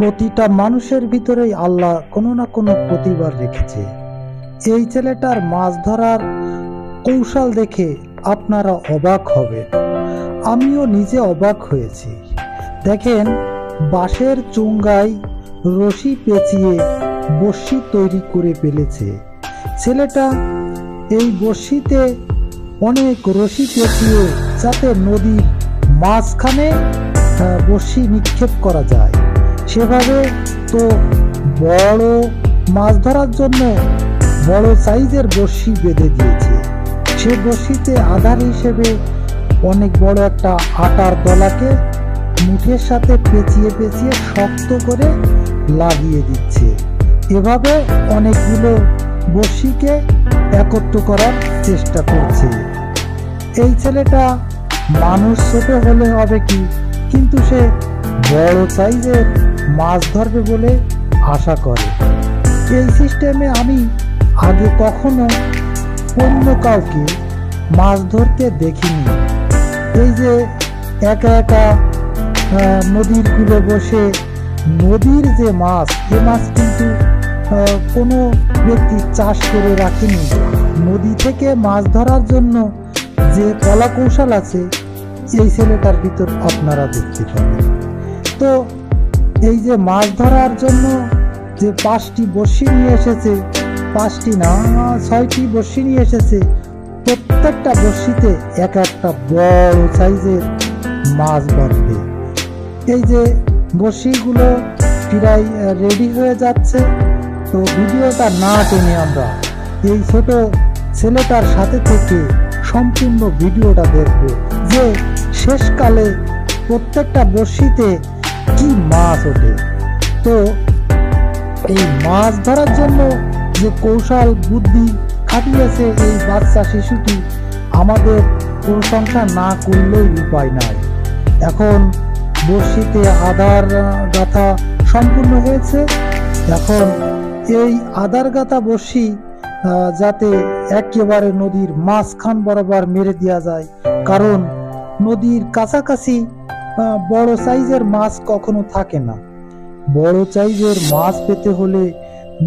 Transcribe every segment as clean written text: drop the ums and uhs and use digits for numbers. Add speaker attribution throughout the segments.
Speaker 1: প্রতিটা মানুষের ভিতরেই আল্লাহ কোনো না কোনো প্রতিভা রেখেছে। এই ছেলেটার মাছ ধরার কৌশল দেখে আপনারা অবাক হবেন, আমিও নিজে অবাক হয়েছি। দেখেন, বাঁশের চুঙ্গায় রশি পেঁচিয়ে বড়শি তৈরি করে ফেলেছে ছেলেটা। এই বড়শিতে অনেক রশি পেঁচিয়ে যাতে নদীর মাঝখানে বড়শি নিক্ষেপ করা যায়, সেভাবে তো বড় মাছ ধরার জন্য বড় সাইজের বড়শি বেঁধে দিয়েছে। সে বড়শিতে আধার হিসেবে অনেক বড় একটা আটার দলাকে মুঠের সাথে পেঁচিয়ে পেঁচিয়ে শক্ত করে লাগিয়ে দিচ্ছে। এভাবে অনেকগুলো বড়শিকে একত্র করার চেষ্টা করছে। এই ছেলেটা মানুষ ছোট হলে হবে কি, কিন্তু সে বড় সাইজের মাছ ধরবে বলে আশা করে। এই সিস্টেমে আমি আগে কখনো অন্য কাউকে মাছ ধরতে দেখিনি। এই যে একা একা নদীর কূলে বসে নদীর যে মাছ, এ মাছ কিন্তু কোনো ব্যক্তি চাষ করে রাখেনি। নদী থেকে মাছ ধরার জন্য যে কলা কৌশল আছে, এই ছেলেটার ভিতর আপনারা দেখতে পাবেন। তো এই যে মাছ ধরার জন্য যে 5টি বড়শি নিয়ে এসেছে, 5টি না 6টি বড়শি নিয়ে এসেছে, প্রত্যেকটা বড়শিতে এক একটা বড় সাইজের মাছ বাঁধবে। এই যে বড়শিগুলো প্রায় রেডি হয়ে যাচ্ছে। তো ভিডিওটা না টেনে আমরা এই ছোট ছেলেটার সাথে থেকে সম্পূর্ণ ভিডিওটা দেখব যে শেষকালে প্রত্যেকটা বড়শিতে কি মাছ ওঠে। তো এই মাছ ধরার জন্য যে কৌশল বুদ্ধি খাটিয়েছে এই বাচ্চা শিশুটি, আমাদের প্রশংসা না করলেই উপায় নাই। এখন বড়শিতে আধার গাথা সম্পূর্ণ হয়েছে। এখন এই আধার গাথা বড়শি যাতে একেবারে নদীর মাঝখান বরাবর মেরে দেওয়া যায়, কারণ নদীর কাছাকাছি বড় সাইজের মাছ কখনো থাকে না। বড় সাইজের মাছ পেতে হলে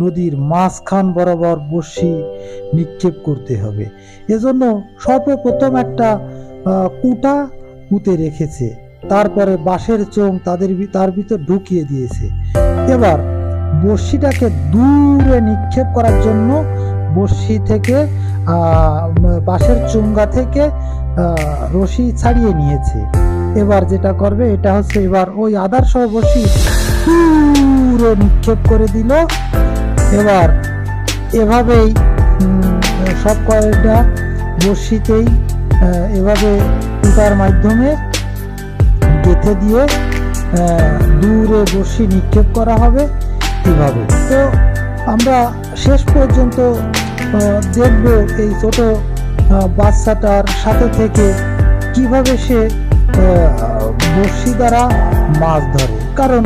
Speaker 1: নদীর মাঝখান বরাবর বড়শি নিক্ষেপ করতে হবে। এজন্য সর্বপ্রথম একটা কুটা পুঁতে রেখেছে, তারপরে বাঁশের চোঙ তার ভিতর ঢুকিয়ে দিয়েছে। এবার বড়শিটাকে দূরে নিক্ষেপ করার জন্য বড়শি থেকে বাঁশের চুঙ্গা থেকে রশি ছাড়িয়ে নিয়েছে। এবার যেটা করবে এটা হচ্ছে, এবার ওই আধার সহ বড়শি দূরে নিক্ষেপ করে দিল। এবার এভাবেই সব কয়টা বড়শিতেই এভাবে কুটার মাধ্যমে গেঁথে দিয়ে দূরে বড়শি নিক্ষেপ করা হবে এভাবে। তো আমরা শেষ পর্যন্ত দেখব এই ছোট বাচ্চাটার সাথে থেকে কিভাবে সে বড়শি দ্বারা মাছ ধরে, কারণ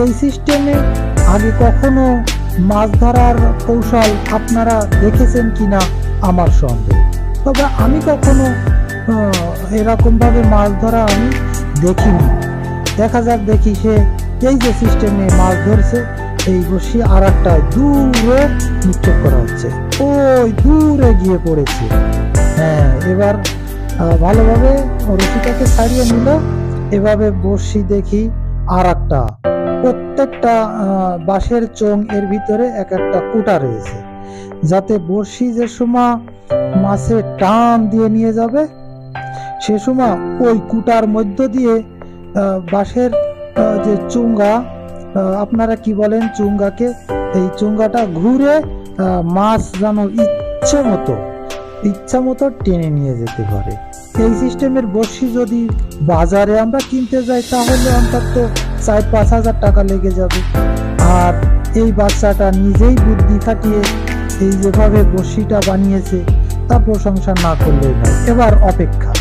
Speaker 1: এই সিস্টেমে আগে কখনো মাছ ধরার কৌশল আপনারা দেখেছেন কিনা আমার সন্দেহ। তবে আমি কখনো এরকম ভাবে মাছ ধরা আমি দেখিনি। দেখা যাক, দেখি সে এই যে সিস্টেমে মাছ ধরছে, এই বড়শি আর একটা দূরে নিক্ষেপ করা হচ্ছে, ওই দূরে গিয়ে পড়েছে। হ্যাঁ, এবার ভালোভাবে রশিটাকে ছাড়িয়ে নিল। এভাবে বড়শি দেখি আর একটা, প্রত্যেকটা বাঁশের চোঙ এর ভিতরে এক একটা কুটা রয়েছে, যাতে বড়শি যে সময় মাছে টান দিয়ে নিয়ে যাবে, সে সময় ওই কুটার মধ্য দিয়ে বাঁশের যে চুঙ্গা, আপনারা কি বলেন চুঙ্গাকে, এই চুঙ্গাটা ঘুরে মাছ যেন ইচ্ছা মতো টেনে নিয়ে যেতে পারে। এই সিস্টেমের বড়শি যদি বাজারে আমরা কিনতে যাই তাহলে অন্তত 4-5 হাজার টাকা লেগে যাবে। আর এই বাচ্চাটা নিজেই বুদ্ধি খাটিয়ে এই যেভাবে বড়শিটা বানিয়েছে তা প্রশংসা না করলেই নয়। এবার অপেক্ষা,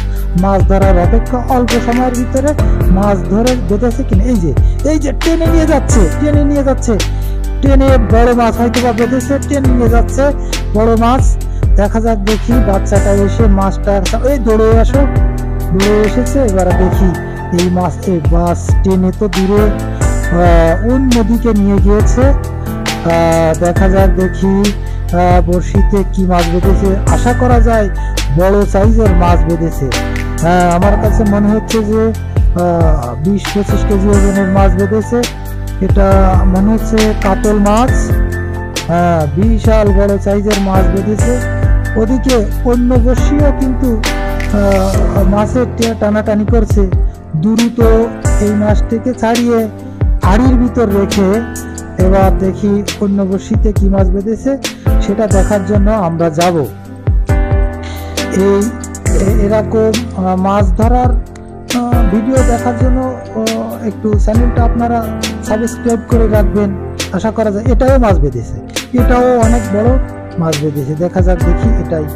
Speaker 1: মাছ ধরার অপেক্ষা। অল্প সময়ের ভিতরে মাছ ধরে বেঁধেছে কিনা, এই যে টেনে নিয়ে যাচ্ছে, টেনে বড় মাছ হয়তো বা বেঁধেছে, টেনে নিয়ে যাচ্ছে বড় মাছ। দেখা যাক, দেখি বাচ্চাটা এসে মাছটা এই দৌড়ে এসেছে। এবার দেখি এই মাছ, এই মাছ টেনে তো দূরে অন্যদিকে নিয়ে গিয়েছে। দেখা যাক, দেখি বড়শিতে কি মাছ বেঁধেছে। আশা করা যায় বড় সাইজের মাছ বেঁধেছে। আমার কাছে মনে হচ্ছে যে 20-25 কেজি ওজনের মাছ বেঁধেছে। এটা মনে হচ্ছে কাতল মাছ। বিশাল বড় সাইজের মাছ বেঁধেছে। ওদিকে অন্য বড়শিও কিন্তু মাছের টানাটানি করছে। দ্রুত এই মাছটিকে ছাড়িয়ে হাড়ির ভিতর রেখে এবার দেখি অন্য বড়শিতে কি মাছ বেঁধেছে সেটা দেখার জন্য আমরা যাব। এরকম মাছ ধরার ভিডিও দেখার জন্য একটু চ্যানেলটা আপনারা সাবস্ক্রাইব করে রাখবেন। আশা করা যায় এটাও মাছ বেঁধেছে, এটাও অনেক বড় মাছ বেঁধেছে। দেখা যাক, দেখি এটাই।